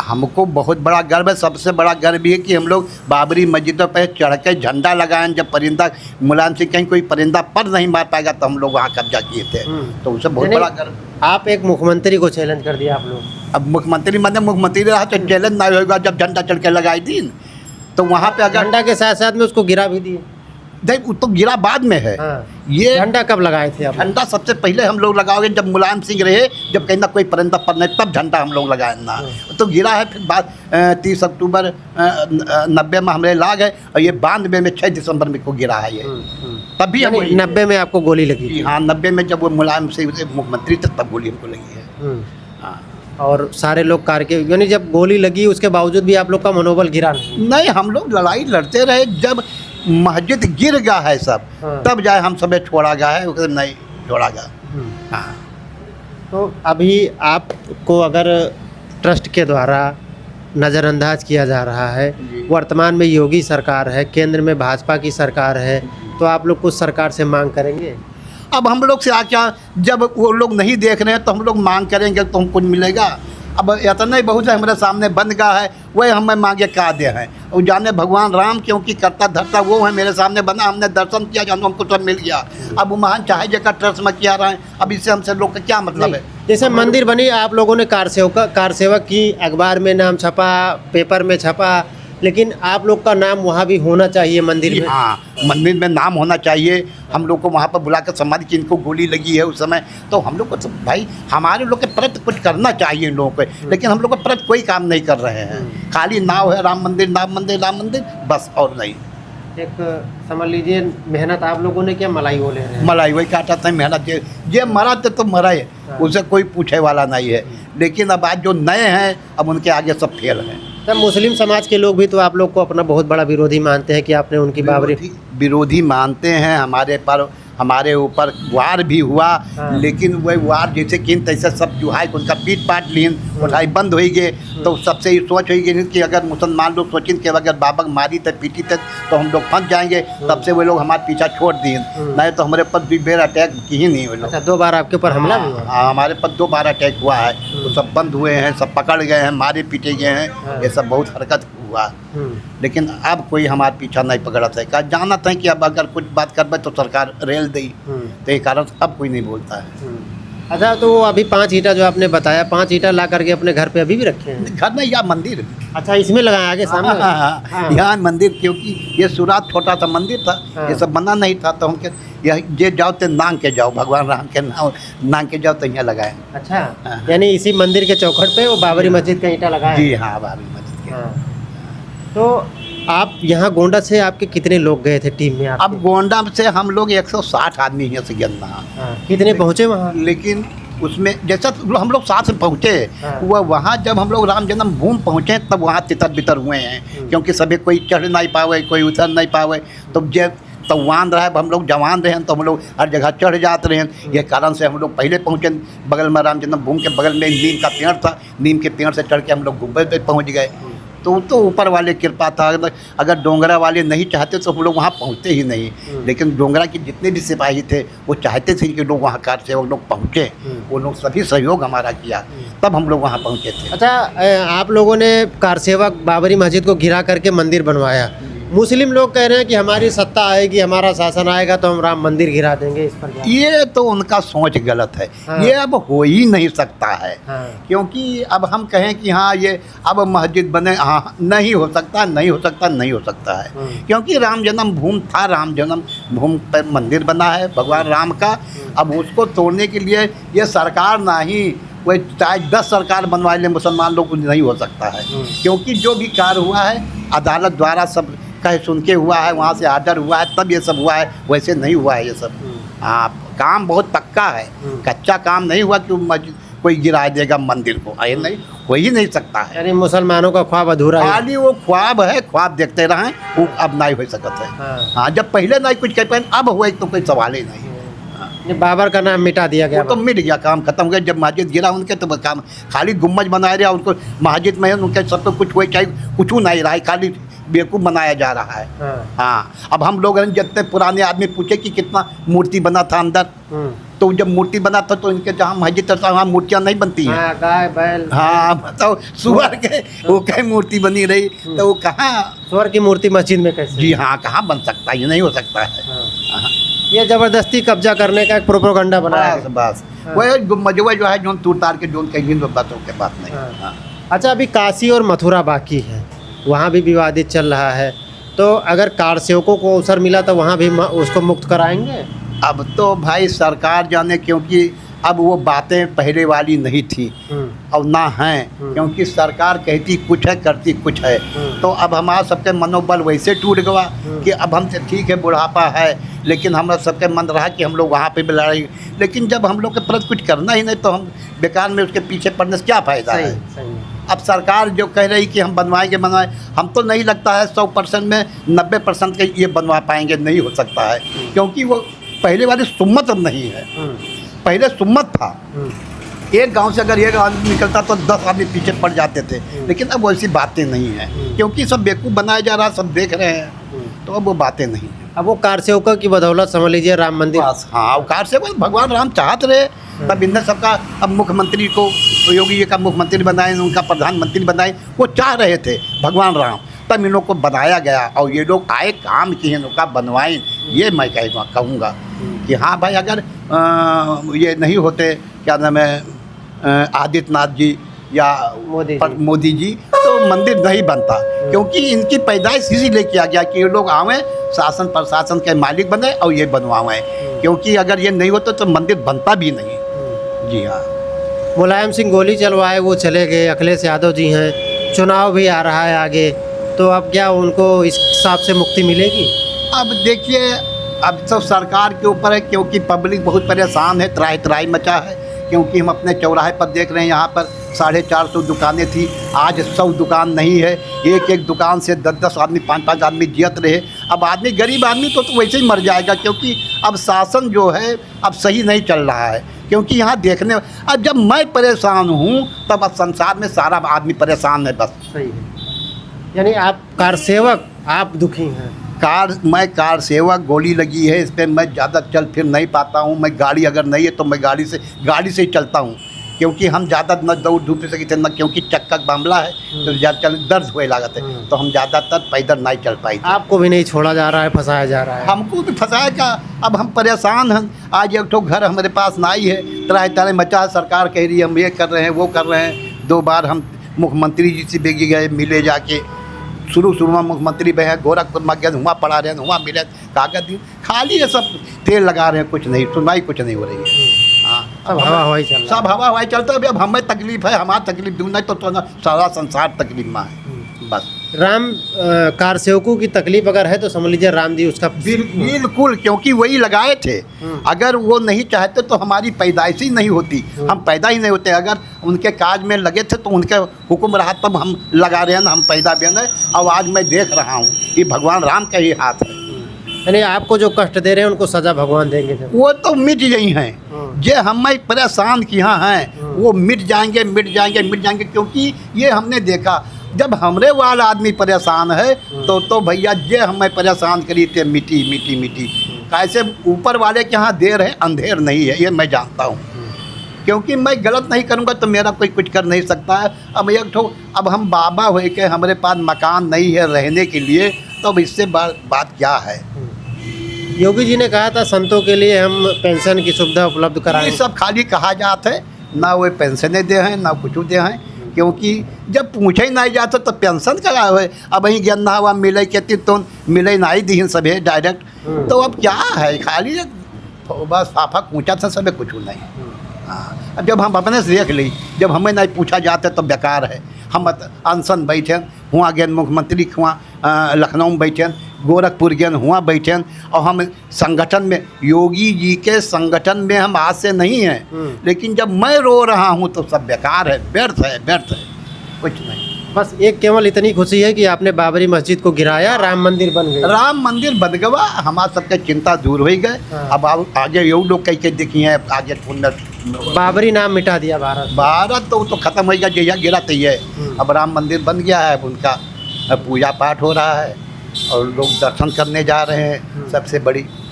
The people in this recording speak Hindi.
हमको बहुत बड़ा गर्व है। सबसे बड़ा गर्व ये कि हम लोग बाबरी मस्जिदों पर चढ़ के झंडा लगाएं। जब परिंदा मुलायम सिंह कहीं कोई परिंदा पर नहीं मार पाएगा तो हम लोग वहाँ कब्जा किए थे, तो उससे बहुत बड़ा गर्व। आप एक मुख्यमंत्री को चैलेंज कर दिया आप लोग। अब मुख्यमंत्री रहा तो चैलेंज ना होगा। जब झंडा चढ़ के लगाई दिन तो वहाँ पे अगर झंडा के साथ साथ में उसको गिरा भी दिए। देख तो गिरा बाद में है। ये झंडा कब लगाए थे आप? झंडा सबसे पहले हम लोग लगाओगे जब मुलायम सिंह रहे, जब कहीं ना कोई परिंदा पर नहीं तब झंडा हम लोग लगाए ना, तो गिरा है। फिर बाद 30 अक्टूबर 90 में हमने लाग है, और ये 92 में 6 दिसंबर में को गिरा है ये। तभी हम 90 में आपको गोली लगी थी? हाँ, 90 में जब वो मुलायम सिंह मुख्यमंत्री थे तब गोली हमको लगी है। हाँ, और सारे लोग कार के, यानी जब गोली लगी उसके बावजूद भी आप लोग का मनोबल गिरा नहीं? हम लोग लड़ाई लड़ते रहे। जब मस्जिद गिर गया है सब, तब जाए हम सब छोड़ा गया है, उसे नहीं छोड़ा गया। हाँ, तो अभी आपको अगर ट्रस्ट के द्वारा नज़रअंदाज किया जा रहा है, वर्तमान में योगी सरकार है, केंद्र में भाजपा की सरकार है, तो आप लोग कुछ सरकार से मांग करेंगे? अब हम लोग से क्या, जब वो लोग नहीं देख रहे हैं तो हम लोग मांग करेंगे तो हमको मिलेगा। अब इतना ही बहुत है हमारे सामने बन गया है, वही हमें मांगे का दे हैं। और जाने भगवान राम क्योंकि करता धरता वो है, मेरे सामने बना, हमने दर्शन किया, जानो हमको सब मिल गया। अब वो महान चाहे जगह ट्रस्ट में किया रहे हैं, अब इससे हमसे लोग का क्या मतलब है? जैसे मंदिर बनी, आप लोगों ने कार सेवक की, अखबार में नाम छपा, पेपर में छपा, लेकिन आप लोग का नाम वहाँ भी होना चाहिए मंदिर में। हाँ, मंदिर में नाम होना चाहिए। हम लोग को वहाँ पर बुला कर सम्मान की इनको गोली लगी है उस समय, तो हम लोग को तो भाई हमारे लोग के प्रति कुछ करना चाहिए इन लोगों को, लेकिन हम लोग के प्रति कोई काम नहीं कर रहे हैं। खाली नाव है राम मंदिर, राम मंदिर, राम मंदिर, बस और नहीं। एक समझ लीजिए मेहनत आप लोगों ने क्या मलाई वो ले रहे हैं? मलाई वही काटा था मेहनत, ये मरा तो मरा है, उसे कोई पूछे वाला नहीं है। लेकिन अब आज जो नए हैं अब उनके आगे सब फेल हैं। तब मुस्लिम समाज के लोग भी तो आप लोग को अपना बहुत बड़ा विरोधी मानते हैं कि आपने उनकी बाबरी विरोधी मानते हैं। हमारे ऊपर वार भी हुआ, लेकिन वही वार जैसे कि तैसे सब जो है उनका पीट पाट लीन उठाई बंद हो गए। तो सबसे ये सोच हुई गई कि अगर मुसलमान लोग सोचें कि अगर बाबा मारी थे पीटी थे तो हम लोग फंस जाएंगे, तब से वो लोग हमारे पीछा छोड़ दिए, नहीं तो हमारे ऊपर बेर अटैक की ही नहीं। वो लोग 2 बार आपके ऊपर हमला हुआ? हाँ, हमारे पर 2 बार अटैक हुआ है, तो सब बंद हुए हैं, सब पकड़ गए हैं, मारे पीटे गए हैं, ये सब बहुत हरकत हुआ। लेकिन अब कोई हमारे पीछा नहीं पकड़ा था, कहा जाना था कि अब अगर कुछ बात कर तो सरकार रेल दी, तो ये कारण अब कोई नहीं बोलता है। अच्छा, तो वो अभी 5 ईंटा जो आपने बताया, 5 ईंटा ला करके अपने घर पे अभी भी रखे हैं? घर में या मंदिर? अच्छा, इसमें लगाया आगे सामने? हाँ, यहाँ मंदिर, क्योंकि ये शुरुआत छोटा सा मंदिर था, ये सब बना नहीं था, तो हम ये जाओ तो नांग के जाओ, भगवान राम के नांग के जाओ तो यहाँ लगाए। अच्छा, यानी इसी मंदिर के चौखट पे वो बाबरी मस्जिद का ईंटा लगाया? जी हाँ, बाबरी मस्जिद के। तो आप यहाँ गोंडा से आपके कितने लोग गए थे टीम में? अब गोंडा से हम लोग 160 आदमी यहाँ से गिनना। कितने पहुँचे वहाँ? लेकिन उसमें जैसा हम लोग साथ में पहुँचे, वहाँ जब हम लोग राम जन्मभूमि पहुँचे तब वहाँ तितर बितर हुए हैं, क्योंकि सभी कोई चढ़ नहीं पावे, कोई उतर नहीं पावे। तो जब तवान रहे, हम लोग जवान रहे तो हम लोग हर जगह चढ़ जाते रहे। ये कारण से हम लोग पहले पहुँचे। बगल में राम जन्मभूमि के बगल में नीम का पेड़ था, नीम के पेड़ से चढ़ के हम लोग गुब्बे पे पहुँच गए। तो ऊपर वाले कृपा था। अगर डोंगरा वाले नहीं चाहते तो हम लोग वहाँ पहुँचते ही नहीं। लेकिन डोंगरा के जितने भी सिपाही थे वो चाहते थे कि लोग वहाँ कार से वो लोग पहुँचे, वो लोग सभी सहयोग हमारा किया, तब हम लोग वहाँ पहुँचे थे। अच्छा, आप लोगों ने कार सेवक बाबरी मस्जिद को गिरा करके मंदिर बनवाया। मुस्लिम लोग कह रहे हैं कि हमारी सत्ता आएगी, हमारा शासन आएगा तो हम राम मंदिर गिरा देंगे, इस पर ये तो उनका सोच गलत है। ये अब हो ही नहीं सकता है। क्योंकि अब हम कहें कि हाँ ये अब मस्जिद बने, हाँ नहीं हो सकता, नहीं हो सकता, नहीं हो सकता है। क्योंकि राम जन्मभूमि था, राम जन्मभूमि पर मंदिर बना है भगवान राम का। अब उसको तोड़ने के लिए ये सरकार नहीं, वही चाहे 10 सरकार बनवा ले, मुसलमान लोग नहीं हो सकता है। क्योंकि जो भी कार्य हुआ है अदालत द्वारा सब कहे सुन के हुआ है, वहाँ से आर्डर हुआ है, तब ये सब हुआ है, वैसे नहीं हुआ है ये सब। हाँ, काम बहुत पक्का है, कच्चा काम नहीं हुआ कि कोई गिरा देगा मंदिर को, ये नहीं, हो ही नहीं सकता है। यानी मुसलमानों का ख्वाब अधूरा है। खाली वो ख्वाब है, ख्वाब देखते रहें, वो अब नहीं हो सकता है। हाँ, जब पहले नहीं कुछ कह पाए, अब हुआ तो कोई सवाल ही नहीं। बाबर का नाम मिटा दिया गया, वो तो मिट गया, काम खत्म हो गया। जब मस्जिद गिरा उनके तो काम खाली गुम्बज बनाया रहा, उनको मस्जिद में उनके सब कुछ हुए, चाहे कुछ नहीं रहा है, खाली बेवकूफ़ बनाया जा रहा है। हाँ, अब हम लोग जितने पुराने आदमी पूछे कि कितना मूर्ति बना था अंदर, तो जब मूर्ति बना था तो इनके जहाँ मस्जिद था वहाँ मूर्तियाँ नहीं बनती हैं। हाँ, गाय बैल। हाँ बताओ, सुअर के वो कहीं मूर्ति बनी रही तो वो कहाँ। सुअर की मूर्ति मस्जिद में कैसे? जी हाँ, कहाँ बन सकता है, ये नहीं हो सकता है। हाँ। ये जबरदस्ती कब्जा करने का एक प्रोपोगंडा बनाया बस है। बस हाँ। वह मजबा जो है जो तूर तार के जो कहीं बातों के बात नहीं। हाँ। हाँ। अच्छा, अभी काशी और मथुरा बाकी है, वहाँ भी विवादित चल रहा है, तो अगर कार सेवकों को अवसर मिला तो वहाँ भी उसको मुक्त कराएंगे? अब तो भाई सरकार जाने, क्योंकि अब वो बातें पहले वाली नहीं थी और ना हैं, क्योंकि सरकार कहती कुछ है करती कुछ है। तो अब हमारा सबके मनोबल वैसे टूट गया कि अब हमसे ठीक है बुढ़ापा है, लेकिन हमारा सबके मन रहा कि हम लोग वहाँ पे भी लड़ाई, लेकिन जब हम लोग के प्रति कुछ करना ही नहीं तो हम बेकार में उसके पीछे पड़ने से क्या फ़ायदा है। अब सरकार जो कह रही कि हम बनवाएंगे, हम तो नहीं लगता है 100% में 90% के ये बनवा पाएंगे, नहीं हो सकता है, क्योंकि वो पहले वाली सुम्मत अब नहीं है। पहले सुम्मत था, एक गांव से अगर एक आदमी निकलता तो 10 आदमी पीछे पड़ जाते थे, लेकिन अब वैसी बातें नहीं हैं, क्योंकि सब बेवकूफ़ बनाया जा रहा है, सब देख रहे हैं, तो अब वो बातें नहीं हैं। अब वो कार सेवकों की बदौलत समझ लीजिए राम मंदिर। हाँ, कार सेवक भगवान राम चाहते रहे, तब इनने सबका अब मुख्यमंत्री को योगी जी का मुख्यमंत्री बनाए, उनका प्रधानमंत्री बनाए, वो चाह रहे थे भगवान राम, तब इन लोग को बनाया गया और ये लोग आए काम किए, उनका बनवाएं। ये मैं कहूँगा कि हाँ भाई, अगर ये नहीं होते क्या नाम है आदित्यनाथ जी या मोदी जी तो मंदिर नहीं बनता, क्योंकि इनकी पैदाइश इसीलिए किया गया कि ये लोग आवें, शासन प्रशासन के मालिक बने और ये बनवाएं, क्योंकि अगर ये नहीं होता तो मंदिर बनता भी नहीं। जी हाँ। मुलायम सिंह गोली चलवाए, वो चले गए, अखिलेश यादव जी हैं, चुनाव भी आ रहा है आगे, तो अब क्या उनको इस हिसाब से मुक्ति मिलेगी? अब देखिए, अब तो सरकार के ऊपर है, क्योंकि पब्लिक बहुत परेशान है, त्राही त्राही मचा है, क्योंकि हम अपने चौराहे पर देख रहे हैं, यहाँ पर 450 दुकानें थी, आज 100 दुकान नहीं है, एक एक दुकान से 10-10 आदमी 5-5 आदमी जियत रहे। अब आदमी गरीब आदमी तो वैसे ही मर जाएगा, क्योंकि अब शासन जो है अब सही नहीं चल रहा है, क्योंकि यहाँ देखने अब जब मैं परेशान हूँ तब अब संसार में सारा आदमी परेशान है। बस सही है, यानी आप कार सेवक, आप दुखी हैं। मैं कार सेवक, गोली लगी है, इस पर मैं ज़्यादा चल फिर नहीं पाता हूँ। मैं गाड़ी अगर नहीं है तो मैं गाड़ी से ही चलता हूँ, क्योंकि हम ज़्यादा न दौड़ धूप सकते न, क्योंकि चक्का मामला है तो ज़्यादा चल दर्द हुए लागत है, तो हम ज़्यादातर पैदल नहीं चल पाए। आपको भी नहीं छोड़ा जा रहा है, फंसाया जा रहा है? हमको भी फंसाएगा, अब हम परेशान हैं। आज एक तो घर हमारे पास ना ही है, तरह तरह मचा है, सरकार कह रही है हम ये कर रहे हैं वो कर रहे हैं। 2 बार हम मुख्यमंत्री जी से बेगी गए, मिले जाके, शुरू में मुख्यमंत्री बे हैं गोरखपुर में गए, वहाँ पढ़ा रहे हैं, वहाँ मिले, कागज दी, खाली ये सब तेल लगा रहे हैं, कुछ नहीं सुनवाई, कुछ नहीं हो रही है। हाँ, सब हवा हवाई चल रहा है, सब हवा हवाई चलता है। अभी अब हमें तकलीफ है, हमारा तकलीफ दूर नहीं तो ना सारा संसार तकलीफ में है। बस राम कार सेवकों की तकलीफ अगर है तो समझ लीजिए राम जी उसका बिल्कुल, क्योंकि वही लगाए थे। अगर वो नहीं चाहते तो हमारी पैदाइश ही नहीं होती, हम पैदा ही नहीं होते। अगर उनके काज में लगे थे तो उनके हुक्म रहा तब हम लगा रहे हैं ना, हम पैदा भी हैं। और आज मैं देख रहा हूँ कि भगवान राम का ही हाथ है। यानी आपको जो कष्ट दे रहे हैं उनको सजा भगवान देंगे? वो तो मिट गई हैं, जो हमें परेशान किया हैं वो मिट जाएंगे, क्योंकि ये हमने देखा जब हमरे वाला आदमी परेशान है तो भैया जे हमें परेशान करी थे मिट्टी कैसे ऊपर वाले के यहाँ देर है अंधेर नहीं है, ये मैं जानता हूँ, क्योंकि मैं गलत नहीं करूँगा तो मेरा कोई कुछ कर नहीं सकता है। अब हम बाबा हुए के हमारे पास मकान नहीं है रहने के लिए, तो अब इससे बात क्या है। योगी जी ने कहा था संतों के लिए हम पेंशन की सुविधा उपलब्ध कराएं। ये सब खाली कहा जाता है, ना वो पेंशनें दे हैं ना कुछ दे हैं, क्योंकि जब पूछे ही नहीं जाता तो पेंशन का है। अब वहीं गन्ना हुआ मिले कहती तो मिले नहीं दी सभी डायरेक्ट, तो अब क्या है, खाली बस फाफा पूछा था सब कुछ नहीं। हाँ, अब जब हम अपने से देख ली, जब हमें नहीं पूछा जाता तो बेकार है। हम अनशन बैठे हुआ गए, मुख्यमंत्री हुआ लखनऊ में बैठे, गोरखपुर गए हुआ बैठे, और हम संगठन में योगी जी के संगठन में हम आज से नहीं हैं, लेकिन जब मैं रो रहा हूँ तो सब बेकार है, व्यर्थ है कुछ नहीं। बस एक केवल इतनी खुशी है कि आपने बाबरी मस्जिद को गिराया, राम मंदिर बन गया। राम मंदिर बन गया, हमारा सबके चिंता दूर हो गए। अब आगे ये लोग कई देखे हैं, आगे बाबरी नाम मिटा दिया भारत तो खत्म हो गया, जैसा गिरा तो ये अब राम मंदिर बन गया है, उनका पूजा पाठ हो रहा है और लोग दर्शन करने जा रहे हैं। सबसे बड़ी